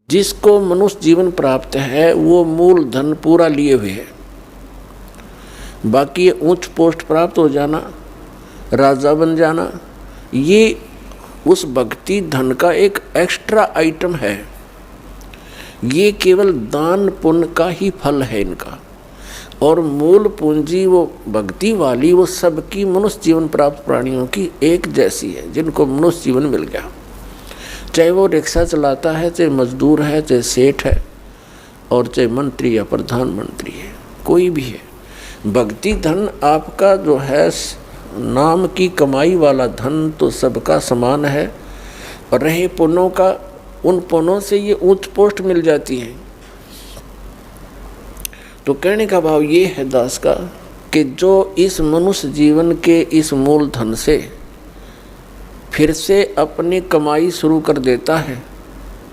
जिसको मनुष्य जीवन प्राप्त है वो मूल धन पूरा लिए हुए है। बाकी ये उच्च पोस्ट प्राप्त हो जाना, राजा बन जाना, ये उस भक्ति धन का एक एक्स्ट्रा आइटम है। ये केवल दान पुण्य का ही फल है इनका। और मूल पूंजी वो भक्ति वाली वो सबकी मनुष्य जीवन प्राप्त प्राणियों की एक जैसी है, जिनको मनुष्य जीवन मिल गया। चाहे वो रिक्शा चलाता है, चाहे मजदूर है, चाहे सेठ है, और चाहे मंत्री या प्रधानमंत्री है, कोई भी है। भक्ति धन आपका जो है नाम की कमाई वाला धन तो सबका समान है। और रहे पुण्यों का, उन पुण्यों से ये उच्च पोस्ट मिल जाती है। तो कहने का भाव ये है दास का कि जो इस मनुष्य जीवन के इस मूल धन से फिर से अपनी कमाई शुरू कर देता है,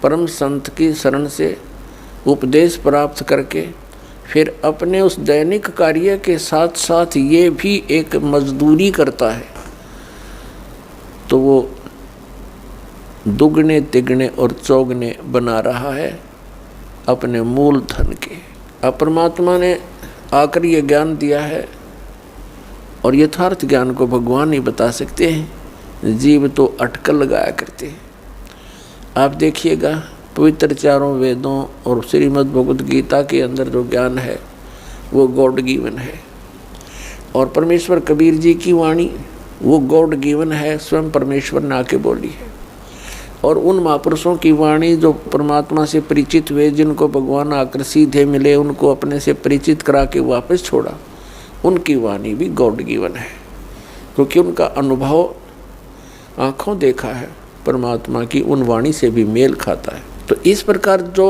परम संत की शरण से उपदेश प्राप्त करके, फिर अपने उस दैनिक कार्य के साथ साथ ये भी एक मजदूरी करता है, तो वो दुगने तिगने और चौगने बना रहा है अपने मूल धन के। अब परमात्मा ने आकर ये ज्ञान दिया है, और यथार्थ ज्ञान को भगवान ही बता सकते हैं, जीव तो अटकल लगाया करते हैं। आप देखिएगा पवित्र चारों वेदों और श्रीमद् भगवद गीता के अंदर जो ज्ञान है वो गॉड गिवन है। और परमेश्वर कबीर जी की वाणी वो गॉड गिवन है, स्वयं परमेश्वर ने आके बोली है। और उन महापुरुषों की वाणी जो परमात्मा से परिचित हुए, जिनको भगवान आकर सीधे मिले, उनको अपने से परिचित करा के वापस छोड़ा, उनकी वाणी भी गॉड गिवन है, क्योंकि उनका अनुभव आँखों देखा है परमात्मा की उन वाणी से भी मेल खाता है। तो इस प्रकार जो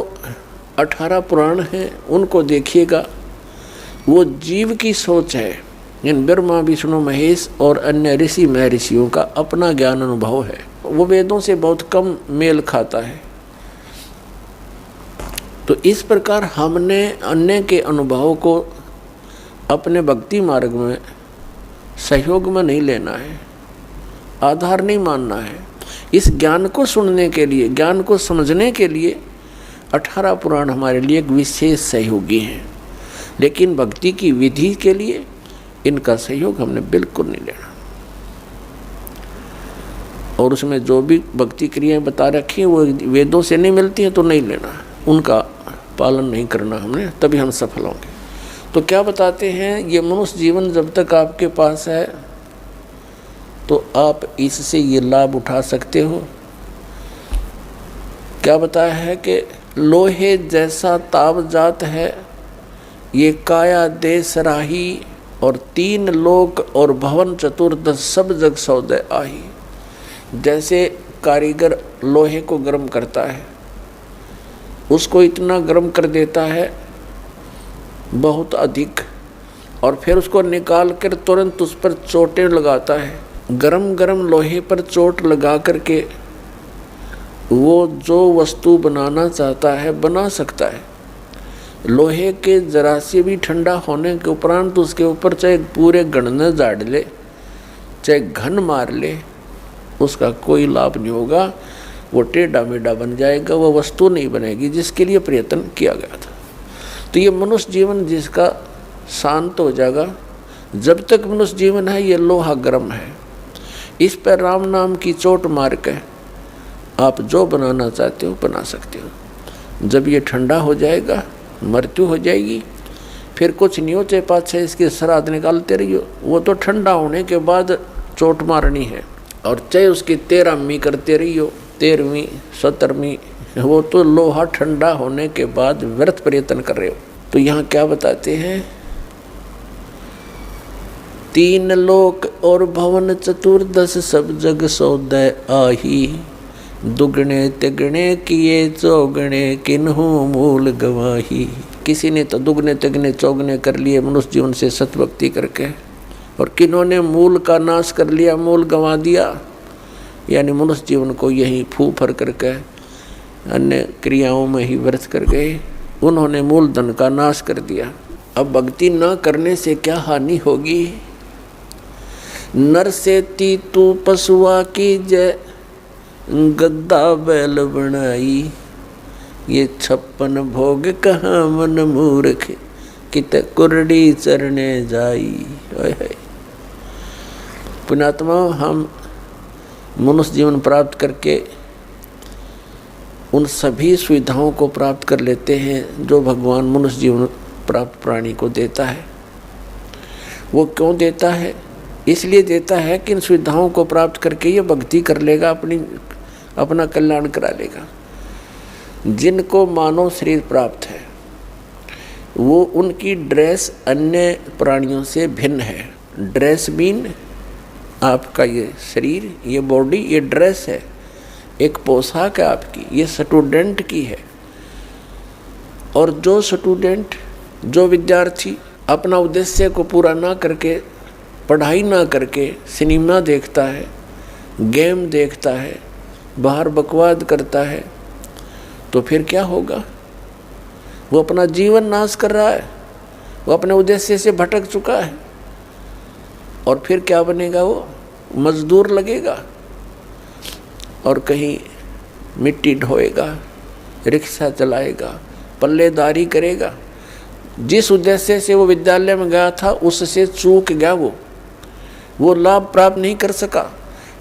18 पुराण हैं उनको देखिएगा, वो जीव की सोच है। इन ब्रह्मा विष्णु महेश और अन्य ऋषि महर्षियों का अपना ज्ञान अनुभव है, वो वेदों से बहुत कम मेल खाता है। तो इस प्रकार हमने अन्य के अनुभव को अपने भक्ति मार्ग में सहयोग में नहीं लेना है, आधार नहीं मानना है। इस ज्ञान को सुनने के लिए, ज्ञान को समझने के लिए 18 पुराण हमारे लिए एक विशेष सहयोगी हैं, लेकिन भक्ति की विधि के लिए इनका सहयोग हमने बिल्कुल नहीं लेना। और उसमें जो भी भक्ति क्रियाएं बता रखी हैं वो वेदों से नहीं मिलती हैं तो नहीं लेना, उनका पालन नहीं करना हमने, तभी हम सफल होंगे। तो क्या बताते हैं, ये मनुष्य जीवन जब तक आपके पास है तो आप इससे ये लाभ उठा सकते हो। क्या बताया है कि लोहे जैसा ताव जात है, ये काया देश राही, और 3 लोक और भवन चतुर्दश सब जग सौदे आही। जैसे कारीगर लोहे को गर्म करता है, उसको इतना गर्म कर देता है बहुत अधिक, और फिर उसको निकाल कर तुरंत उस पर चोटें लगाता है। गरम गरम लोहे पर चोट लगा करके वो जो वस्तु बनाना चाहता है बना सकता है। लोहे के जरा से भी ठंडा होने के उपरांत उसके ऊपर चाहे पूरे गणने झाड़ ले, चाहे घन मार ले, उसका कोई लाभ नहीं होगा। वो टेढ़ा मेढ़ा बन जाएगा, वो वस्तु नहीं बनेगी जिसके लिए प्रयत्न किया गया था। तो ये मनुष्य जीवन जिसका शांत हो जाएगा, जब तक मनुष्य जीवन है ये लोहा गर्म है, इस पर राम नाम की चोट मार के आप जो बनाना चाहते हो बना सकते हो। जब ये ठंडा हो जाएगा, मृत्यु हो जाएगी, फिर कुछ नहीं हो, चाहे 5-6 इसके श्राद्ध निकालते रहिए, वो तो ठंडा होने के बाद चोट मारनी है। और चाहे उसकी 13वीं करते रहिए, 13वीं 17वीं, वो तो लोहा ठंडा होने के बाद व्यर्थ प्रयत्न कर रहे हो। तो यहाँ क्या बताते हैं, 3 लोक और भवन चतुर्दश सब जग सौदे आही, दुगने तिगने किए चौगने किन्हू मूल गवाही। किसी ने तो दुगने तिगने चौगने कर लिए मनुष्य जीवन से सतभक्ति करके, और किन्होंने मूल का नाश कर लिया, मूल गंवा दिया, यानी मनुष्य जीवन को यही फूफर करके अन्य क्रियाओं में ही व्यर्थ कर गए। उन्होंने मूल धन का नाश कर दिया। अब भक्ति न करने से क्या हानि होगी। नर से तू पशुआ की जय, गद्दा बैल बनाई, ये 56 भोग कहाँ मन मूर्ख, कित कुरडी चरने जाई। पुण्यात्मा, हम मनुष्य जीवन प्राप्त करके उन सभी सुविधाओं को प्राप्त कर लेते हैं जो भगवान मनुष्य जीवन प्राप्त प्राणी को देता है। वो क्यों देता है? इसलिए देता है कि इन सुविधाओं को प्राप्त करके ये भक्ति कर लेगा, अपना कल्याण करा लेगा। जिनको मानव शरीर प्राप्त है वो उनकी ड्रेस अन्य प्राणियों से भिन्न है। ड्रेस मीन आपका ये शरीर, ये बॉडी, ये ड्रेस है, एक पोशाक है आपकी, ये स्टूडेंट की है। और जो स्टूडेंट, जो विद्यार्थी अपना उद्देश्य को पूरा ना करके, पढ़ाई ना करके सिनेमा देखता है, गेम देखता है, बाहर बकवाद करता है, तो फिर क्या होगा? वो अपना जीवन नाश कर रहा है, वो अपने उद्देश्य से भटक चुका है। और फिर क्या बनेगा? वो मजदूर लगेगा और कहीं मिट्टी ढोएगा, रिक्शा चलाएगा, पल्लेदारी करेगा। जिस उद्देश्य से वो विद्यालय में गया था उससे चूक गया, वो लाभ प्राप्त नहीं कर सका।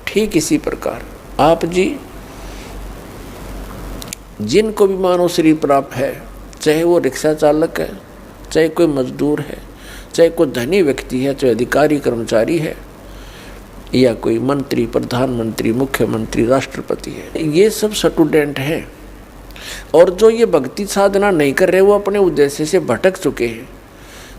ठीक इसी प्रकार आप जी, जिनको भी मानव शरीर प्राप्त है, चाहे वो रिक्शा चालक है, चाहे कोई मजदूर है, चाहे कोई धनी व्यक्ति है, चाहे अधिकारी कर्मचारी है, या कोई मंत्री, प्रधानमंत्री, मुख्यमंत्री, राष्ट्रपति है, ये सब स्टूडेंट हैं। और जो ये भक्ति साधना नहीं कर रहे वो अपने उद्देश्य से भटक चुके हैं।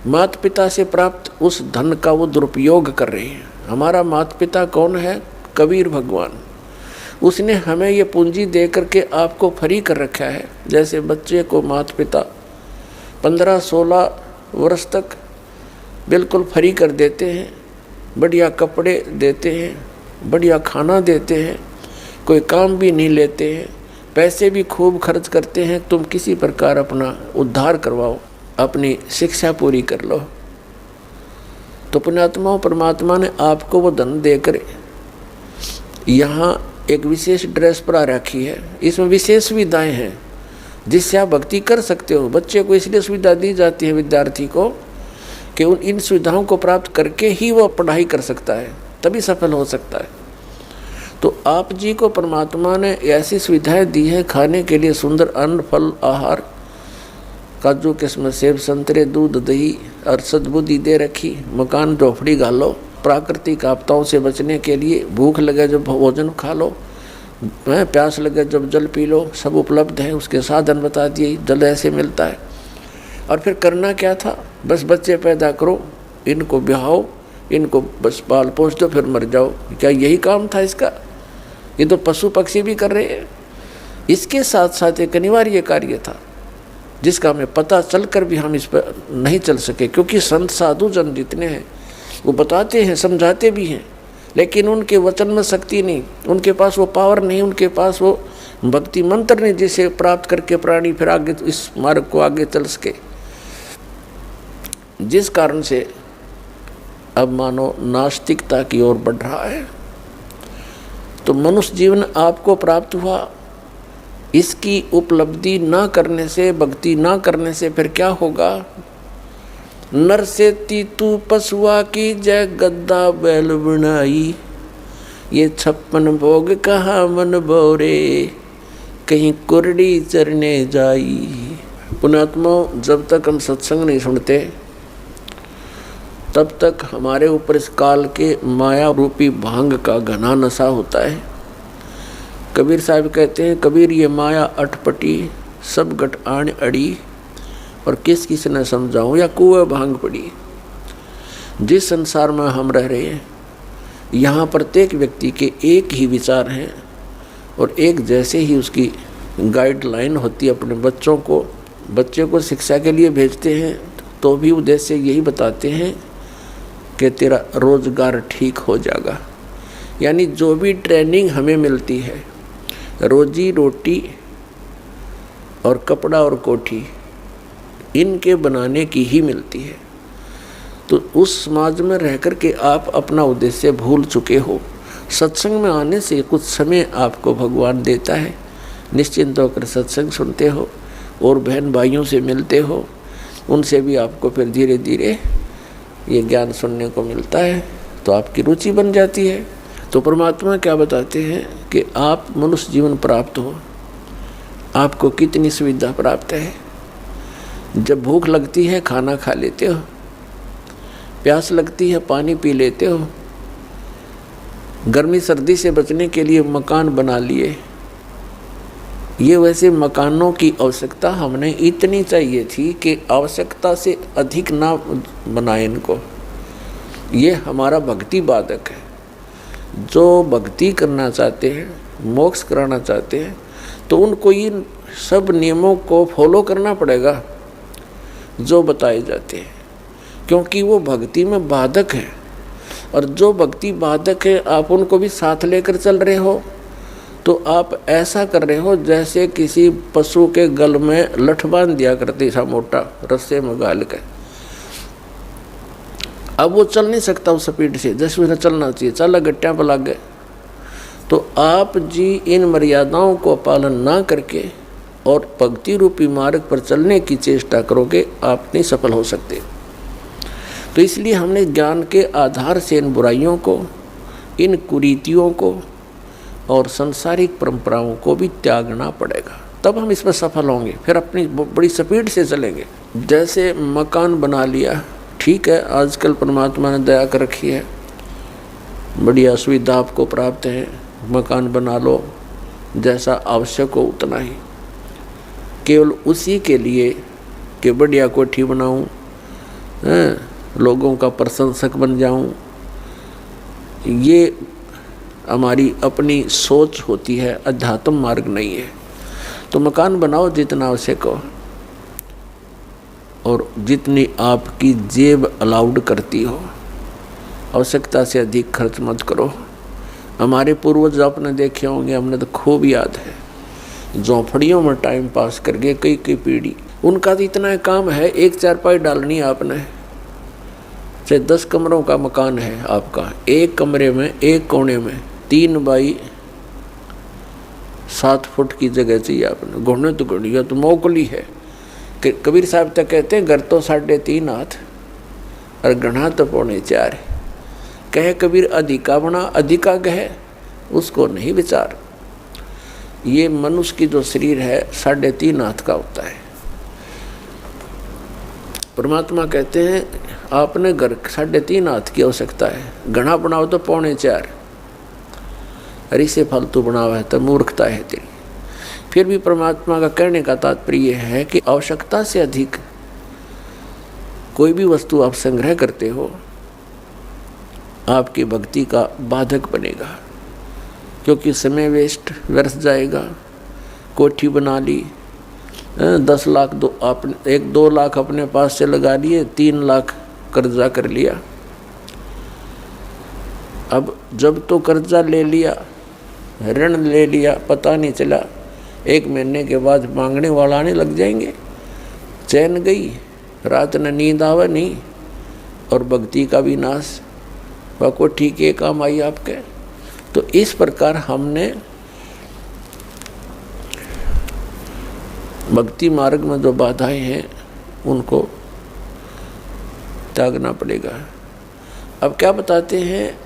माता पिता से प्राप्त उस धन का वो दुरुपयोग कर रहे हैं। हमारा माता पिता कौन है? कबीर भगवान। उसने हमें ये पूंजी दे करके आपको फ्री कर रखा है। जैसे बच्चे को माता पिता 15-16 वर्ष तक बिल्कुल फ्री कर देते हैं, बढ़िया कपड़े देते हैं, बढ़िया खाना देते हैं, कोई काम भी नहीं लेते हैं, पैसे भी खूब खर्च करते हैं, तुम किसी प्रकार अपना उद्धार करवाओ, अपनी शिक्षा पूरी कर लो। तो पुण्यात्माओं, परमात्मा ने आपको वो धन देकर यहाँ एक विशेष ड्रेस पर रखी है। इसमें विशेष सुविधाएं हैं जिससे आप भक्ति कर सकते हो। बच्चे को इसलिए सुविधा दी जाती है, विद्यार्थी को, कि इन सुविधाओं को प्राप्त करके ही वो पढ़ाई कर सकता है, तभी सफल हो सकता है। तो आप जी को परमात्मा ने ऐसी सुविधाएं दी है, खाने के लिए सुंदर अन्न, फल, आहार, काजू किस्म, सेब, संतरे, दूध, दही और सद्बुद्धि दे रखी। मकान झोपड़ी घालो, प्राकृतिक आपदाओं से बचने के लिए भूख लगे जब भोजन खा लो, प्यास लगे जब जल पी लो, सब उपलब्ध है। उसके साधन बता दिए, जल ऐसे मिलता है। और फिर करना क्या था? बस बच्चे पैदा करो, इनको ब्याहो, इनको बस पाल पोस दो, फिर मर जाओ। क्या यही काम था इसका? ये तो पशु पक्षी भी कर रहे हैं। इसके साथ साथ एक अनिवार्य कार्य था जिसका हमें पता चलकर भी हम इस पर नहीं चल सके, क्योंकि संत साधु जन जितने हैं वो बताते हैं, समझाते भी हैं, लेकिन उनके वचन में शक्ति नहीं, उनके पास वो पावर नहीं, उनके पास वो भक्ति मंत्र नहीं जिसे प्राप्त करके प्राणी फिर आगे इस मार्ग को आगे चल सके। जिस कारण से अब मानो नास्तिकता की ओर बढ़ रहा है। तो मनुष्य जीवन आपको प्राप्त हुआ, इसकी उपलब्धि ना करने से, भक्ति ना करने से फिर क्या होगा? नर से तीतू पशुआ की जय गद्दा बैल बनाई, ये 56 भोग कहाँ मन बोरे, कहीं कुरडी चरने जाई। पुण्यात्माओं, जब तक हम सत्संग नहीं सुनते तब तक हमारे ऊपर इस काल के माया रूपी भांग का घना नशा होता है। कबीर साहब कहते हैं, कबीर ये माया अटपटी सब गट आण अड़ी, और किस किस ने समझाऊं या कुएं भांग पड़ी। जिस संसार में हम रह रहे हैं यहाँ प्रत्येक व्यक्ति के एक ही विचार हैं और एक जैसे ही उसकी गाइडलाइन होती है। अपने बच्चे को शिक्षा के लिए भेजते हैं तो भी उद्देश्य यही बताते हैं कि तेरा रोजगार ठीक हो जाएगा। यानी जो भी ट्रेनिंग हमें मिलती है, रोजी रोटी और कपड़ा और कोठी, इनके बनाने की ही मिलती है। तो उस समाज में रह कर के आप अपना उद्देश्य भूल चुके हो। सत्संग में आने से कुछ समय आपको भगवान देता है, निश्चिंत होकर सत्संग सुनते हो और बहन भाइयों से मिलते हो, उनसे भी आपको फिर धीरे धीरे ये ज्ञान सुनने को मिलता है, तो आपकी रुचि बन जाती है। तो परमात्मा क्या बताते हैं कि आप मनुष्य जीवन प्राप्त हो, आपको कितनी सुविधा प्राप्त है। जब भूख लगती है खाना खा लेते हो, प्यास लगती है पानी पी लेते हो, गर्मी सर्दी से बचने के लिए मकान बना लिए। ये वैसे मकानों की आवश्यकता हमने इतनी चाहिए थी कि आवश्यकता से अधिक ना बनाए इनको। ये हमारा भक्ति बाधक है। जो भक्ति करना चाहते हैं, मोक्ष कराना चाहते हैं, तो उनको इन सब नियमों को फॉलो करना पड़ेगा जो बताए जाते हैं, क्योंकि वो भक्ति में बाधक है। और जो भक्ति बाधक है आप उनको भी साथ लेकर चल रहे हो, तो आप ऐसा कर रहे हो जैसे किसी पशु के गल में लठ बांध दिया करते सा मोटा रस्से में गाल के। अब वो चल नहीं सकता उस स्पीड से जैसे उसे चलना चाहिए, चला गट्टियाँ पर लग गए। तो आप जी इन मर्यादाओं को पालन ना करके और भक्ति रूपी मार्ग पर चलने की चेष्टा करोगे, आप नहीं सफल हो सकते। तो इसलिए हमने ज्ञान के आधार से इन बुराइयों को, इन कुरीतियों को और सांसारिक परंपराओं को भी त्यागना पड़ेगा, तब हम इसमें सफल होंगे। फिर अपनी बड़ी स्पीड से चलेंगे। जैसे मकान बना लिया, ठीक है, आजकल परमात्मा ने दया कर रखी है, बढ़िया सुविधा आपको प्राप्त है, मकान बना लो, जैसा आवश्यक हो उतना ही, केवल उसी के लिए कि बढ़िया कोठी बनाऊं, लोगों का प्रशंसक बन जाऊं। ये हमारी अपनी सोच होती है, अध्यात्म मार्ग नहीं है। तो मकान बनाओ जितना आवश्यक हो और जितनी आपकी जेब अलाउड करती हो, आवश्यकता से अधिक खर्च मत करो। हमारे पूर्वज आपने देखे होंगे, हमने तो खूब याद है, झोंपड़ियों में टाइम पास करके कई पीढ़ी, उनका तो इतना काम है, एक चारपाई डालनी आपने, चाहे 10 कमरों का मकान है आपका, एक कमरे में एक कोने में 3 बाई 7 फुट की जगह चाहिए आपने। घुटने तो घुड़िया तो मोकली है कि कबीर साहब तक कहते हैं घर तो 3.5 हाथ और गढ़ा तो 4.25 है। कहे कबीर अधिका बना, अधिका कहे उसको नहीं विचार। ये मनुष्य की जो शरीर है 3.5 हाथ का होता है। परमात्मा कहते हैं आपने घर 3.5 हाथ की आवश्यकता है, घना बनाओ तो 4.25, अरे से फालतू बनावा है तो मूर्खता है तेरी। फिर भी परमात्मा का कहने का तात्पर्य है कि आवश्यकता से अधिक कोई भी वस्तु आप संग्रह करते हो, आपकी भक्ति का बाधक बनेगा, क्योंकि समय वेस्ट व्यर्थ जाएगा। कोठी बना ली, 10 लाख 2 लाख अपने पास से लगा लिए, 3 लाख कर्जा कर लिया। अब जब तो कर्जा ले लिया, ऋण ले लिया, पता नहीं चला, 1 महीने के बाद मांगने वाला आने लग जाएंगे, चैन गई, रात न नींद आवे नहीं, और भक्ति का भी नाश। वह को ठीक है काम आई आपके। तो इस प्रकार हमने भक्ति मार्ग में जो बाधाएं हैं उनको त्यागना पड़ेगा। अब क्या बताते हैं,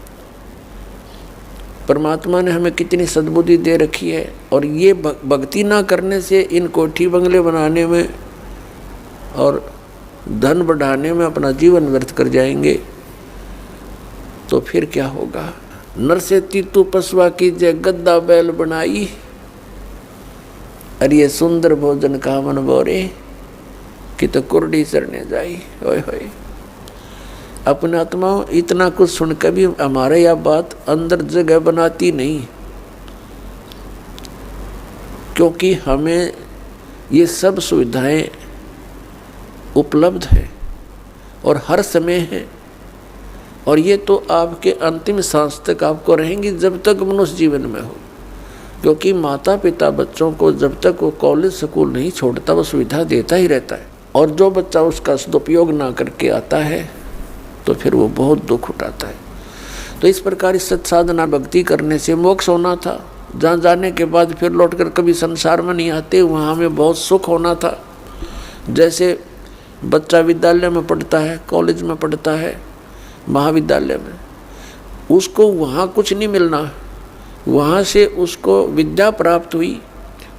परमात्मा ने हमें कितनी सद्बुद्धि दे रखी है, और ये भक्ति ना करने से इन कोठी बंगले बनाने में और धन बढ़ाने में अपना जीवन व्यर्थ कर जाएंगे, तो फिर क्या होगा। नर से तीतु पशुआ की जय गद्दा बैल बनाई, अरे ये सुंदर भोजन का मन बोरे कि तो कुर्डी चढ़ने जाई। ओए होए, अपने आत्माओं इतना कुछ सुन के भी हमारे यह बात अंदर जगह बनाती नहीं, क्योंकि हमें ये सब सुविधाएं उपलब्ध है और हर समय है, और ये तो आपके अंतिम सांस तक आपको रहेंगी जब तक मनुष्य जीवन में हो। क्योंकि माता पिता बच्चों को जब तक वो कॉलेज स्कूल नहीं छोड़ता वो सुविधा देता ही रहता है, और जो बच्चा उसका सदुपयोग ना करके आता है तो फिर वो बहुत दुख उठाता है। तो इस प्रकार इस सत्साधना भक्ति करने से मोक्ष होना था, जहाँ जाने के बाद फिर लौटकर कभी संसार में नहीं आते, वहाँ हमें बहुत सुख होना था। जैसे बच्चा विद्यालय में पढ़ता है, कॉलेज में पढ़ता है, महाविद्यालय में, उसको वहाँ कुछ नहीं मिलना, वहाँ से उसको विद्या प्राप्त हुई,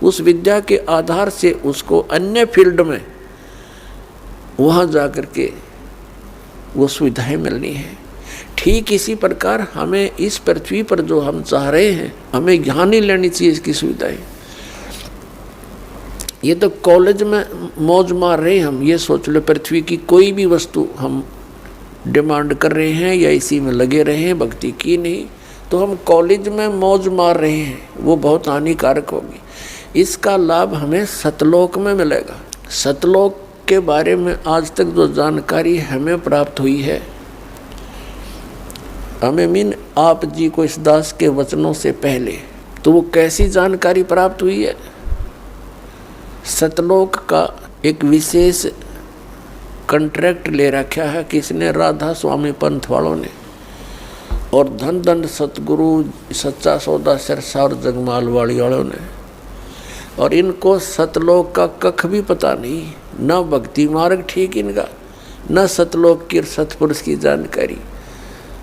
उस विद्या के आधार से उसको अन्य फील्ड में वहाँ जा कर के वो सुविधाएं मिलनी है। ठीक इसी प्रकार हमें इस पृथ्वी पर जो हम चाह रहे हैं, हमें यहाँ नहीं लेनी चाहिए इसकी सुविधाएं। ये तो कॉलेज में मौज मार रहे हैं हम, ये सोच लो पृथ्वी की कोई भी वस्तु हम डिमांड कर रहे हैं या इसी में लगे रहे हैं, भक्ति की नहीं, तो हम कॉलेज में मौज मार रहे हैं, वो बहुत हानिकारक होगी। इसका लाभ हमें सतलोक में मिलेगा। सतलोक के बारे में आज तक जो जानकारी हमें प्राप्त हुई है, हमें मीन आप जी को इस दास के वचनों से पहले, तो वो कैसी जानकारी प्राप्त हुई है। सतलोक का एक विशेष कॉन्ट्रैक्ट ले रखा है किसने, राधा स्वामी पंथ वालों ने, और धन दंड सतगुरु सच्चा सौदा सिरसा और जगमाल वाली वालों ने, और इनको सतलोक का कख भी पता नहीं, न भक्ति मार्ग ठीक इनका, न सतलोक की सतपुरुष की जानकारी।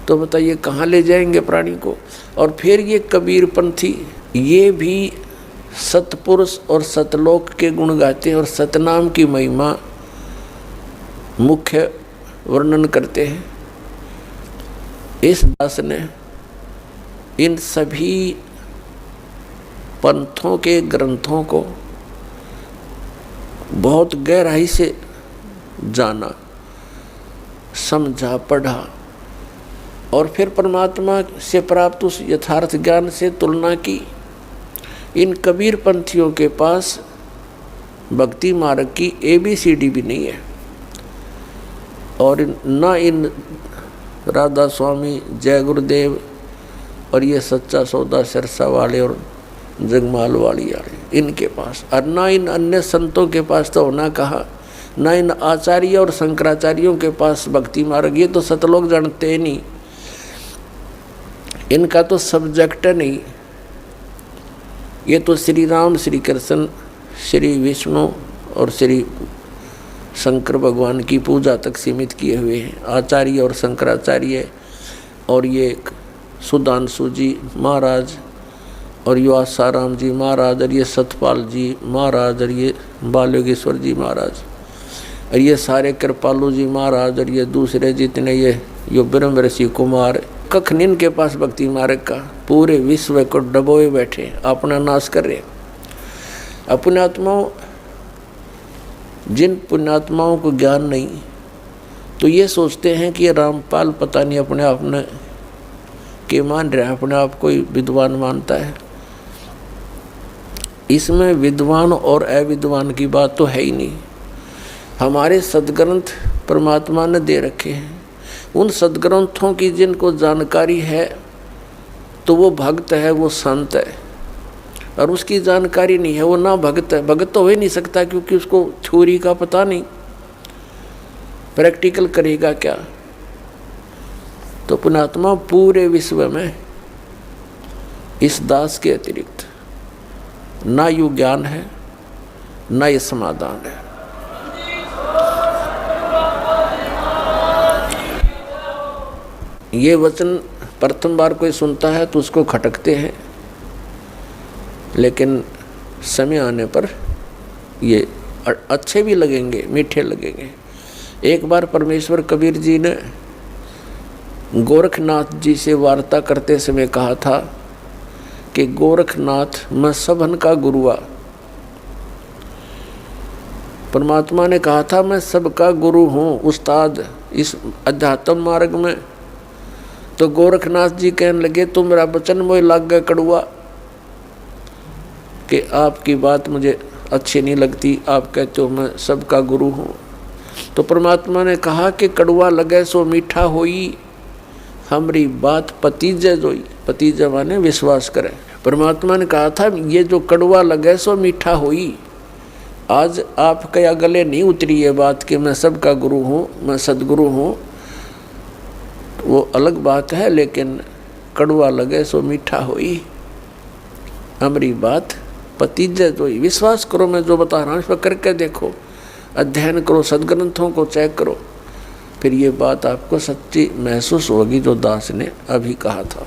तो बताइए कहाँ ले जाएंगे प्राणी को। और फिर ये कबीर पंथी, ये भी सतपुरुष और सतलोक के गुण गाते हैं और सतनाम की महिमा मुख्य वर्णन करते हैं। इस दास ने इन सभी पंथों के ग्रंथों को बहुत गहराई से जाना, समझा, पढ़ा, और फिर परमात्मा से प्राप्त उस यथार्थ ज्ञान से तुलना की। इन कबीर पंथियों के पास भक्ति मार्ग की ABCD भी नहीं है, और न इन राधा स्वामी, जय गुरुदेव और ये सच्चा सौदा सिरसा वाले और जगमाल वाली वाले इनके पास, और न इन अन्य संतों के पास तो होना कहा, न इन आचार्य और शंकराचार्यों के पास भक्ति मार्ग। ये तो सतलोक जानते नहीं, इनका तो सब्जेक्ट नहीं। ये तो श्री राम, श्री कृष्ण, श्री विष्णु और श्री शंकर भगवान की पूजा तक सीमित किए हुए हैं, आचार्य और शंकराचार्य, और ये सुधांशु जी महाराज, और ये आसाराम जी महाराज, और ये सतपाल जी महाराज, और ये बालयोगेश्वर जी महाराज, और ये सारे कृपालु जी महाराज, और ये दूसरे जितने ये ब्रह्म ऋषि कुमार, कखनिन के पास भक्ति मार्ग का, पूरे विश्व को डबोए बैठे, अपना नाश कर रहे। अपने आत्माओं, जिन पुण्यात्माओं को ज्ञान नहीं, तो ये सोचते हैं कि ये रामपाल पता नहीं अपने आप में के मान रहा है, अपने आप को विद्वान मानता है। इसमें विद्वान और अविद्वान की बात तो है ही नहीं। हमारे सदग्रंथ परमात्मा ने दे रखे हैं, उन सदग्रंथों की जिनको जानकारी है तो वो भक्त है, वो संत है, और उसकी जानकारी नहीं है वो ना भक्त है। भक्त तो हो ही नहीं सकता क्योंकि उसको थ्योरी का पता नहीं, प्रैक्टिकल करेगा क्या। तो पुण्यात्मा पूरे विश्व में इस दास के अतिरिक्त ना यू ज्ञान है, ना ये समाधान है। ये वचन प्रथम बार कोई सुनता है तो उसको खटकते हैं, लेकिन समय आने पर ये अच्छे भी लगेंगे, मीठे लगेंगे। एक बार परमेश्वर कबीर जी ने गोरखनाथ जी से वार्ता करते समय कहा था कि गोरखनाथ मैं सबन का गुरुआ। परमात्मा ने कहा था मैं सबका गुरु हूँ, उस्ताद इस अध्यात्म मार्ग में। तो गोरखनाथ जी कहने लगे तुम मेरा वचन मोह लग गए कड़ुआ, कि आपकी बात मुझे अच्छी नहीं लगती, आप कहते हो मैं सबका गुरु हूँ। तो परमात्मा ने कहा कि कड़ुआ लगे सो मीठा होई, हमारी बात पतीजे जोई। पतीजे माने विश्वास करें। परमात्मा ने कहा था ये जो कड़ुआ लगे सो मीठा होई। आज आपके या गले नहीं उतरी ये बात कि मैं सबका गुरु हूँ, मैं सदगुरु हूँ, वो अलग बात है, लेकिन कड़ुआ लगे सो मीठा होई। हमारी बात पतीजे तो ही विश्वास करो, मैं जो बता रहा हूँ इस पर करके देखो, अध्ययन करो, सदग्रंथों को चेक करो, फिर ये बात आपको सच्ची महसूस होगी जो दास ने अभी कहा था।